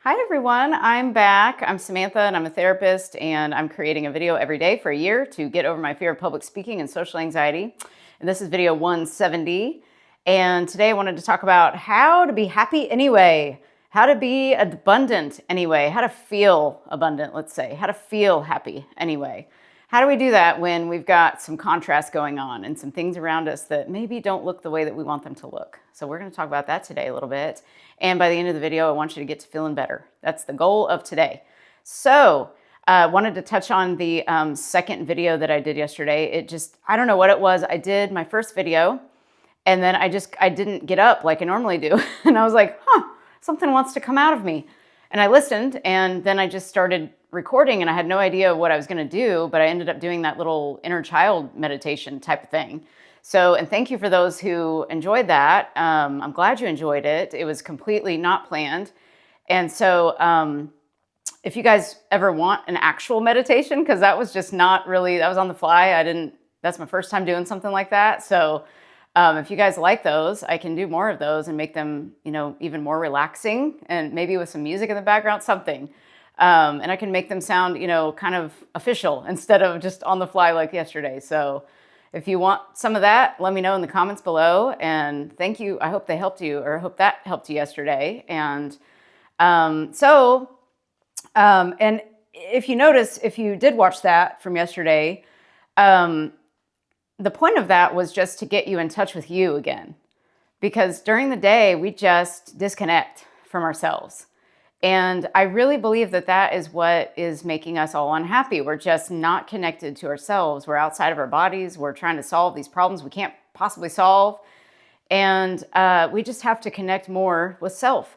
Hi everyone, I'm back. I'm Samantha and I'm a therapist, and I'm creating a video every day for a year to get over my fear of public speaking and social anxiety. And this is video 170. And today I wanted to talk about how to be happy anyway, how to be abundant anyway, how to feel abundant, let's say, how to feel happy anyway. How do we do that when we've got some contrast going on and some things around us that maybe don't look the way that we want them to look? So we're going to talk about that today a little bit. And by the end of the video, I want you to get to feeling better. That's the goal of today. So I wanted to touch on the second video that I did yesterday. I don't know what it was. I did my first video and then I didn't get up like I normally do. And I was like, something wants to come out of me. And I listened, and then I just started recording, and I had no idea what I was going to do, but I ended up doing that little inner child meditation type of thing. So, and thank you for those who enjoyed that. I'm glad you enjoyed it. It was completely not planned. And so if you guys ever want an actual meditation, because that was just not really, that was on the fly. That's my first time doing something like that. So if you guys like those, I can do more of those and make them, even more relaxing, and maybe with some music in the background, something. And I can make them sound, kind of official instead of just on the fly like yesterday. So if you want some of that, let me know in the comments below. And thank you. I hope they helped you, or I hope that helped you yesterday. And and if you notice, if you did watch that from yesterday, the point of that was just to get you in touch with you again, because during the day, we just disconnect from ourselves. And I really believe that that is what is making us all unhappy. We're just not connected to ourselves. We're outside of our bodies. We're trying to solve these problems we can't possibly solve. And we just have to connect more with self.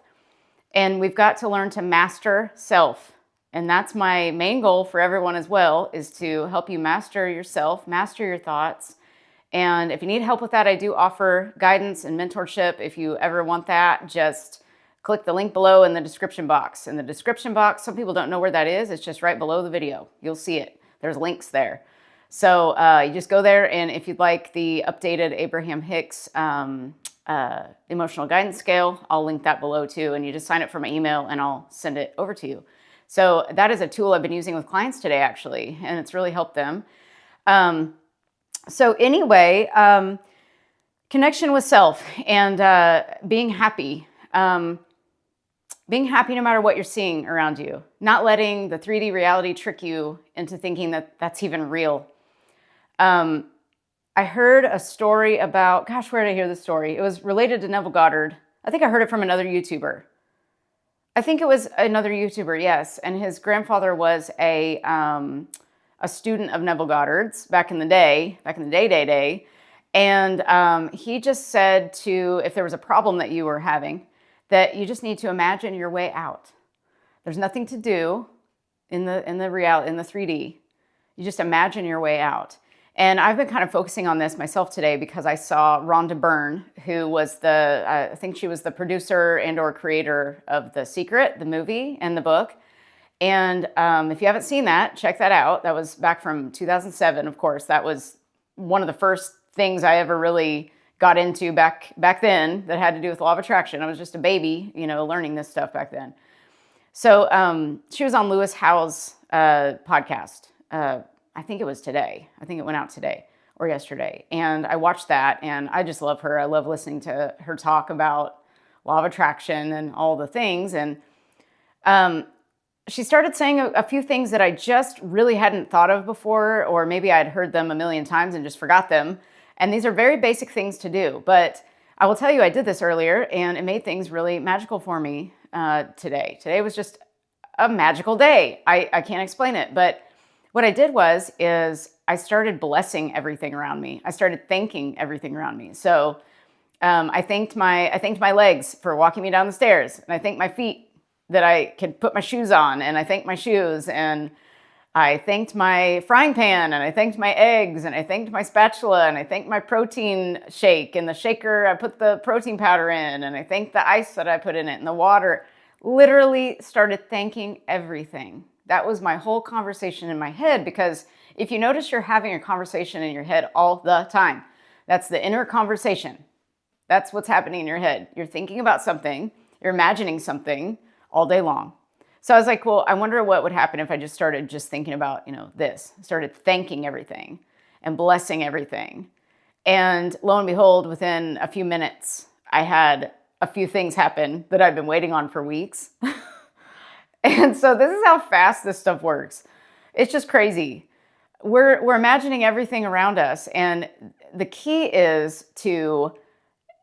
And we've got to learn to master self. And that's my main goal for everyone as well, is to help you master yourself, master your thoughts. And if you need help with that, I do offer guidance and mentorship. If you ever want that, just click the link below in the description box. In the description box, some people don't know where that is. It's just right below the video. You'll see it. There's links there. So you just go there, and if you'd like the updated Abraham Hicks emotional guidance scale, I'll link that below too. And you just sign up for my email and I'll send it over to you. So that is a tool I've been using with clients today, actually, and it's really helped them. So anyway, connection with self and being happy. Being happy no matter what you're seeing around you. Not letting the 3D reality trick you into thinking that that's even real. I heard a story about, where did I hear this story? It was related to Neville Goddard. I think I heard it from another YouTuber. Yes. And his grandfather was a student of Neville Goddard's back in the day. And he just said if there was a problem that you were having, that you just need to imagine your way out. There's nothing to do in the 3D. You just imagine your way out. And I've been kind of focusing on this myself today because I saw Rhonda Byrne, who was I think she was the producer and or creator of The Secret, the movie and the book. And if you haven't seen that, check that out. That was back from 2007, of course. That was one of the first things I ever really got into back then that had to do with law of attraction. I was just a baby, learning this stuff back then. So she was on Lewis Howes' podcast. I think it was today. I think it went out today or yesterday. And I watched that, and I just love her. I love listening to her talk about law of attraction and all the things. And she started saying a few things that I just really hadn't thought of before, or maybe I'd heard them a million times and just forgot them. And these are very basic things to do. But I will tell you, I did this earlier, and it made things really magical for me today. Today was just a magical day. I can't explain it, but what I did is I started blessing everything around me. I started thanking everything around me. So I thanked my legs for walking me down the stairs, and I thanked my feet that I could put my shoes on, and I thanked my shoes, and I thanked my frying pan, and I thanked my eggs, and I thanked my spatula, and I thanked my protein shake, and the shaker I put the protein powder in, and I thanked the ice that I put in it, and the water. Literally started thanking everything. That was my whole conversation in my head, because if you notice, you're having a conversation in your head all the time. That's the inner conversation. That's what's happening in your head. You're thinking about something, you're imagining something all day long. So I was like, well, I wonder what would happen if I just started just thinking about, this, started thanking everything and blessing everything. And lo and behold, within a few minutes, I had a few things happen that I've been waiting on for weeks. And so this is how fast this stuff works. It's just crazy. We're imagining everything around us. And the key is to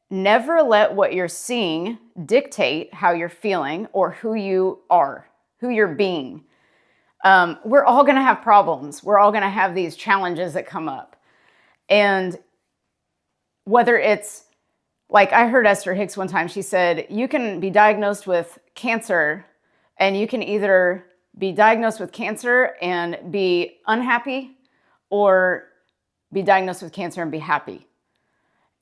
never let what you're seeing dictate how you're feeling or who you are, who you're being. We're all going to have problems. We're all going to have these challenges that come up. And whether it's like I heard Esther Hicks one time, she said, you can be diagnosed with cancer and you can either be diagnosed with cancer and be unhappy or be diagnosed with cancer and be happy.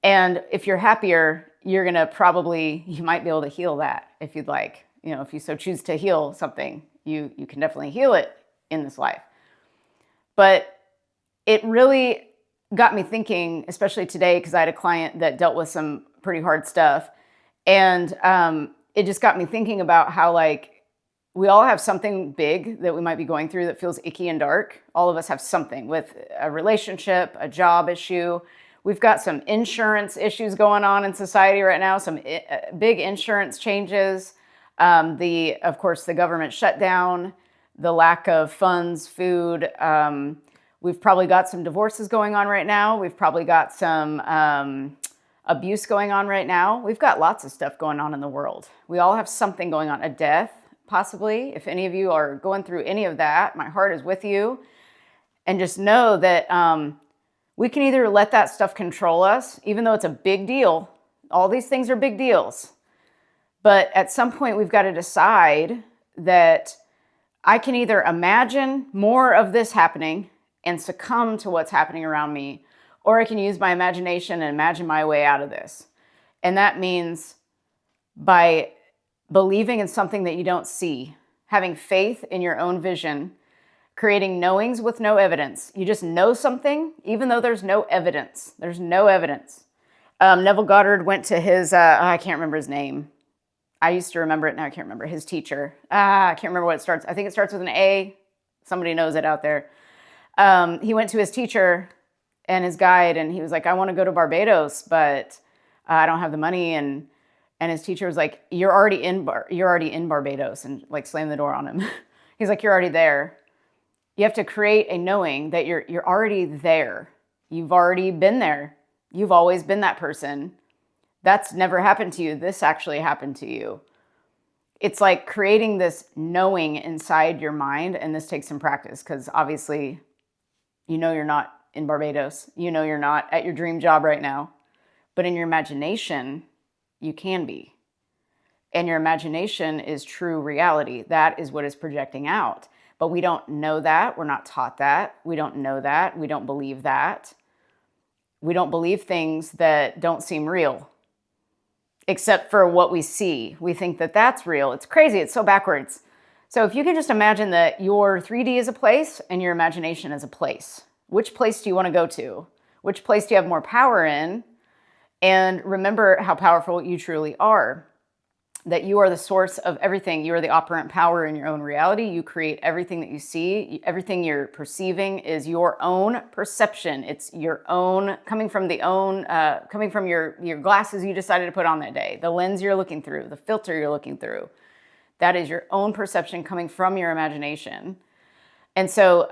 And if you're happier, you're going to you might be able to heal that if you'd like. If you so choose to heal something, you can definitely heal it in this life. But it really got me thinking, especially today, because I had a client that dealt with some pretty hard stuff. And it just got me thinking about how we all have something big that we might be going through that feels icky and dark. All of us have something with a relationship, a job issue. We've got some insurance issues going on in society right now, some big insurance changes. Of course, the government shutdown, the lack of funds, food. We've probably got some divorces going on right now. We've probably got some abuse going on right now. We've got lots of stuff going on in the world. We all have something going on, a death, possibly. If any of you are going through any of that, my heart is with you. And just know that we can either let that stuff control us, even though it's a big deal. All these things are big deals. But at some point, we've got to decide that I can either imagine more of this happening and succumb to what's happening around me, or I can use my imagination and imagine my way out of this. And that means by believing in something that you don't see, having faith in your own vision, creating knowings with no evidence. You just know something, even though there's no evidence. There's no evidence. Neville Goddard went to his, I can't remember his name. I used to remember it, now I can't remember. His teacher. I can't remember what it starts. I think it starts with an A. Somebody knows it out there. He went to his teacher and his guide, and he was like, I want to go to Barbados, but I don't have the money. And his teacher was like, you're already in Barbados, and slammed the door on him. He's like, you're already there. You have to create a knowing that you're already there. You've already been there. You've always been that person. That's never happened to you. This actually happened to you. It's like creating this knowing inside your mind, and this takes some practice because obviously, you're not in Barbados. You're not at your dream job right now. But in your imagination, you can be. And your imagination is true reality. That is what is projecting out. But we don't know that. We're not taught that. We don't know that. We don't believe that. We don't believe things that don't seem real, except for what we see. We think that that's real. It's crazy. It's so backwards. So if you can just imagine that your 3D is a place and your imagination is a place, which place do you want to go to? Which place do you have more power in? And remember how powerful you truly are. That you are the source of everything. You are the operant power in your own reality. You create everything that you see. Everything you're perceiving is your own perception. It's your own, coming from your glasses you decided to put on that day, the lens you're looking through, the filter you're looking through. That is your own perception coming from your imagination. And so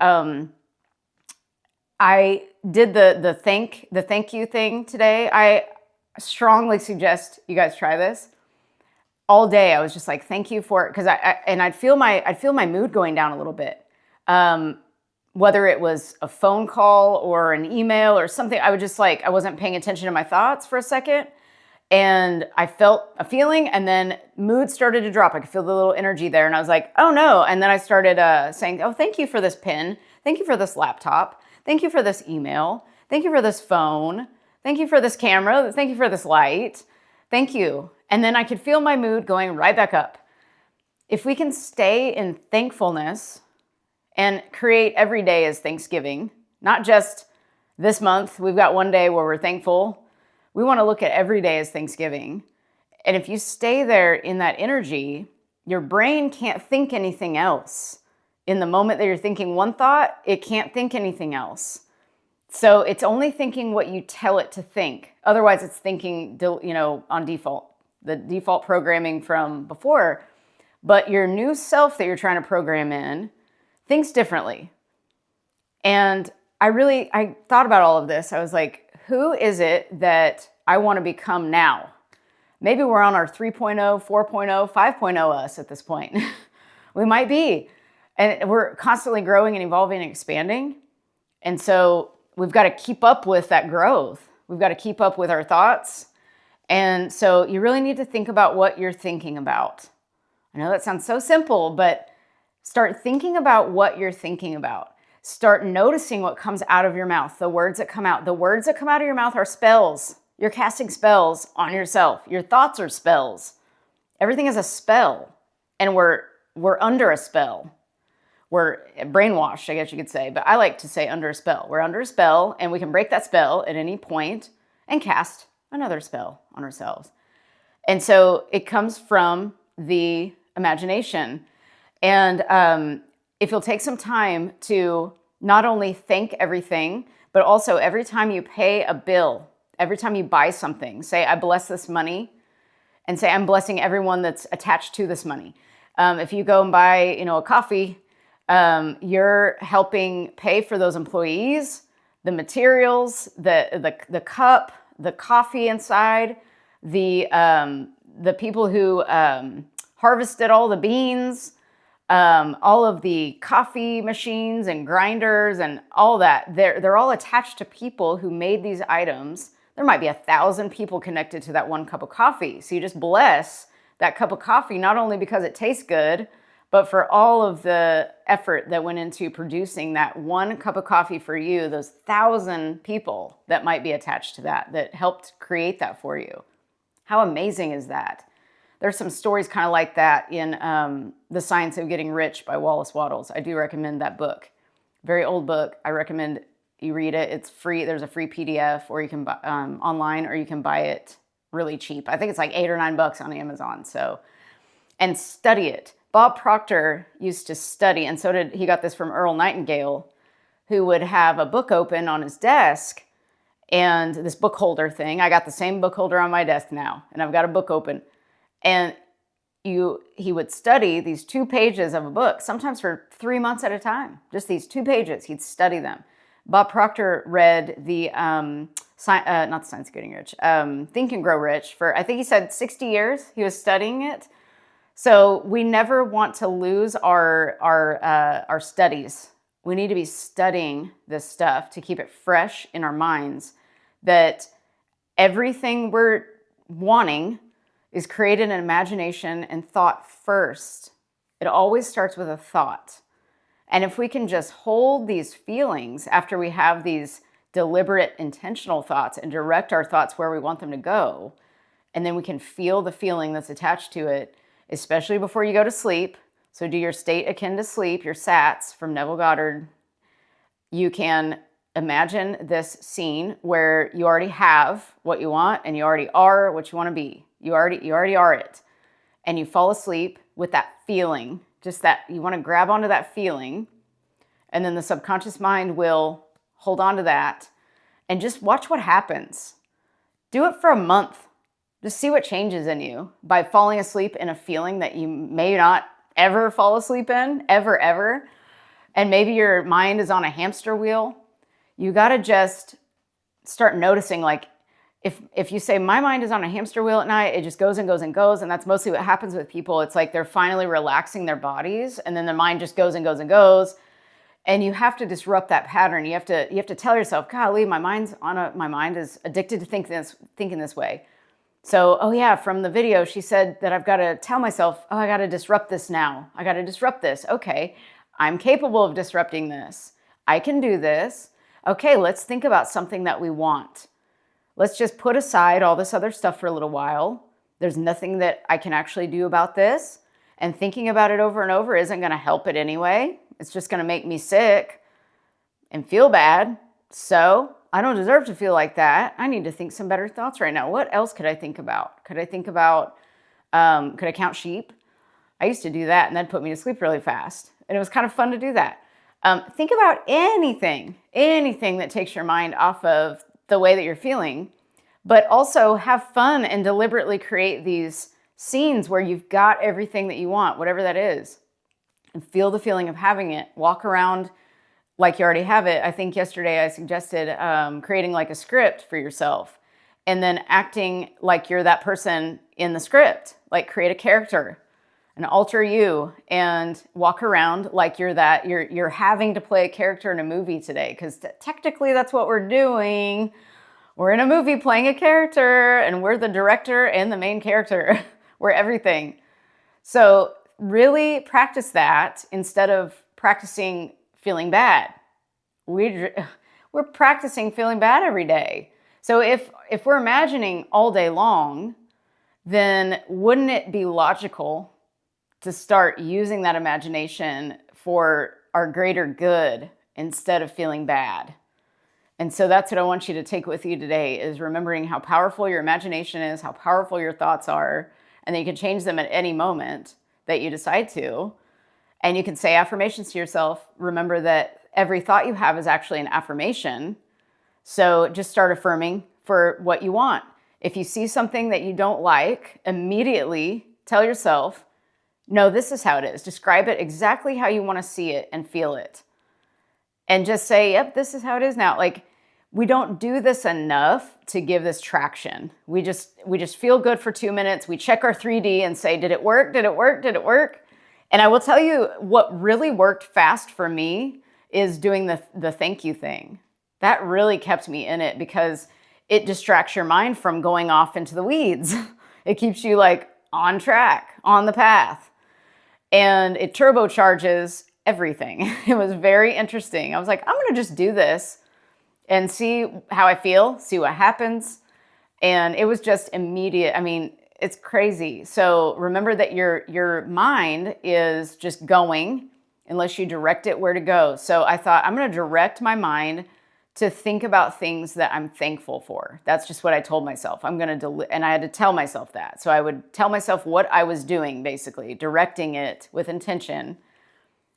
I did the thank you thing today. I strongly suggest you guys try this. All day I was just like, thank you for it, because I'd feel my mood going down a little bit. Whether it was a phone call or an email or something, I would just I wasn't paying attention to my thoughts for a second, and I felt a feeling, and then mood started to drop. I could feel the little energy there, and I was like, oh no! And then I started saying, oh, thank you for this pen, thank you for this laptop, thank you for this email, thank you for this phone, thank you for this camera, thank you for this light, thank you. And then I could feel my mood going right back up. If we can stay in thankfulness and create every day as Thanksgiving, not just this month, we've got one day where we're thankful. We want to look at every day as Thanksgiving. And if you stay there in that energy, Your brain can't think anything else. In the moment that you're thinking one thought, it can't think anything else. So it's only thinking what you tell it to think. Otherwise, it's thinking, on default, the default programming from before. But your new self that you're trying to program in thinks differently. And I thought about all of this. I was like, who is it that I want to become now? Maybe we're on our 3.0, 4.0, 5.0 us at this point. We might be. And we're constantly growing and evolving and expanding. And so we've got to keep up with that growth. We've got to keep up with our thoughts. And so you really need to think about what you're thinking about. I know that sounds so simple, but start thinking about what you're thinking about. Start noticing what comes out of your mouth, the words that come out. The words that come out of your mouth are spells. You're casting spells on yourself. Your thoughts are spells. Everything is a spell, and we're under a spell. We're brainwashed, I guess you could say, but I like to say under a spell. We're under a spell, and we can break that spell at any point and cast another spell on ourselves. And so it comes from the imagination. And if you'll take some time to not only think everything, but also every time you pay a bill, every time you buy something, say, I bless this money, and say, I'm blessing everyone that's attached to this money. If you go and buy, a coffee, you're helping pay for those employees, the materials, the cup, the coffee inside, the people who harvested all the beans, all of the coffee machines and grinders and all that. They're all attached to people who made these items. There might be 1,000 people connected to that one cup of coffee. So you just bless that cup of coffee, not only because it tastes good, but for all of the effort that went into producing that one cup of coffee for you, those 1,000 people that might be attached to that helped create that for you. How amazing is that? There's some stories kind of like that in The Science of Getting Rich by Wallace Wattles. I do recommend that book. Very old book. I recommend you read it. It's free. There's a free PDF, or you can buy online, or you can buy it really cheap. I think it's like $8 or $9 on Amazon. So, and study it. Bob Proctor used to study, and so did he. Got this from Earl Nightingale, who would have a book open on his desk, and this book holder thing. I got the same book holder on my desk now, and I've got a book open. And he would study these 2 pages of a book, sometimes for 3 months at a time. Just these 2 pages, he'd study them. Bob Proctor read the, not the Science of Getting Rich, Think and Grow Rich for, I think he said 60 years. He was studying it. So we never want to lose our studies. We need to be studying this stuff to keep it fresh in our minds, that everything we're wanting is created in imagination and thought first. It always starts with a thought. And if we can just hold these feelings after we have these deliberate, intentional thoughts and direct our thoughts where we want them to go, and then we can feel the feeling that's attached to it, especially before you go to sleep. So do your state akin to sleep, your SATs from Neville Goddard. You can imagine this scene where you already have what you want and you already are what you want to be. You already are it. And you fall asleep with that feeling, just that you want to grab onto that feeling. And then the subconscious mind will hold on to that and just watch what happens. Do it for a month. Just see what changes in you by falling asleep in a feeling that you may not ever fall asleep in, ever. And maybe your mind is on a hamster wheel. You got to just start noticing, like, if you say, my mind is on a hamster wheel at night, it just goes and goes and goes. And that's mostly what happens with people. It's like they're finally relaxing their bodies, and then the mind just goes and goes and goes. And you have to disrupt that pattern. You have to tell yourself, golly, my mind is addicted to thinking this way. So, oh yeah, from the video, she said that I've got to tell myself, oh, I got to disrupt this now. I got to disrupt this. Okay, I'm capable of disrupting this. I can do this. Okay, let's think about something that we want. Let's just put aside all this other stuff for a little while. There's nothing that I can actually do about this. And thinking about it over and over isn't going to help it anyway. It's just going to make me sick and feel bad. So I don't deserve to feel like that. I need to think some better thoughts right now. What else could I think about? Could I count sheep? I used to do that, and that'd put me to sleep really fast. And it was kind of fun to do that. Think about anything that takes your mind off of the way that you're feeling, but also have fun and deliberately create these scenes where you've got everything that you want, whatever that is, and feel the feeling of having it. Walk around like you already have it. I think yesterday I suggested creating like a script for yourself and then acting like you're that person in the script, like create a character, an alter you, and walk around like you're having to play a character in a movie today, because technically that's what we're doing. We're in a movie playing a character, and we're the director and the main character. We're everything. So really practice that instead of practicing feeling bad. We're practicing feeling bad every day. So if we're imagining all day long, then wouldn't it be logical to start using that imagination for our greater good instead of feeling bad? And so that's what I want you to take with you today, is remembering how powerful your imagination is, how powerful your thoughts are, and that you can change them at any moment that you decide to. And you can say affirmations to yourself. Remember that every thought you have is actually an affirmation. So just start affirming for what you want. If you see something that you don't like, immediately tell yourself, no, this is how it is. Describe it exactly how you want to see it and feel it. And just say, yep, this is how it is now. Like, we don't do this enough to give this traction. We just feel good for 2 minutes. We check our 3D and say, did it work? Did it work? Did it work? And I will tell you what really worked fast for me is doing the thank you thing. That really kept me in it, because it distracts your mind from going off into the weeds. It keeps you like on track, on the path. And it turbocharges everything. It was very interesting. I was like, I'm going to just do this and see how I feel, see what happens. And it was just immediate. I mean, it's crazy. So remember that your mind is just going unless you direct it where to go. So I thought, I'm going to direct my mind to think about things that I'm thankful for. That's just what I told myself. And I had to tell myself that. So I would tell myself what I was doing, basically, directing it with intention.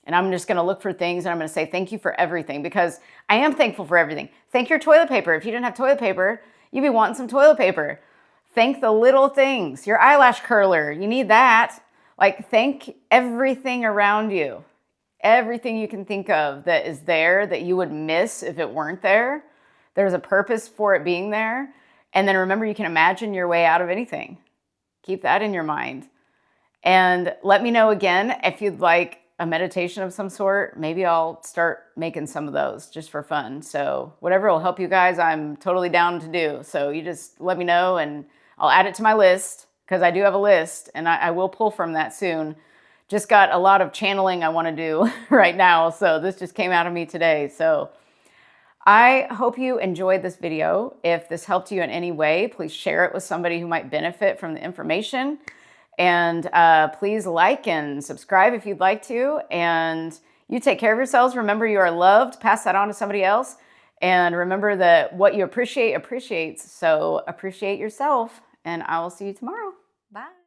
And I'm just going to look for things, and I'm going to say thank you for everything, because I am thankful for everything. Thank your toilet paper. If you didn't have toilet paper, you'd be wanting some toilet paper. Thank the little things. Your eyelash curler, you need that. Like, thank everything around you. Everything you can think of that is there that you would miss if it weren't there. There's a purpose for it being there. And then remember, you can imagine your way out of anything. Keep that in your mind. And let me know again if you'd like a meditation of some sort. Maybe I'll start making some of those just for fun. So whatever will help you guys, I'm totally down to do. So you just let me know, and I'll add it to my list, because I do have a list, and I will pull from that soon. Just got a lot of channeling I want to do right now. So this just came out of me today. So I hope you enjoyed this video. If this helped you in any way, please share it with somebody who might benefit from the information. And please like and subscribe if you'd like to. And you take care of yourselves. Remember, you are loved. Pass that on to somebody else. And remember that what you appreciate appreciates. So appreciate yourself. And I will see you tomorrow. Bye.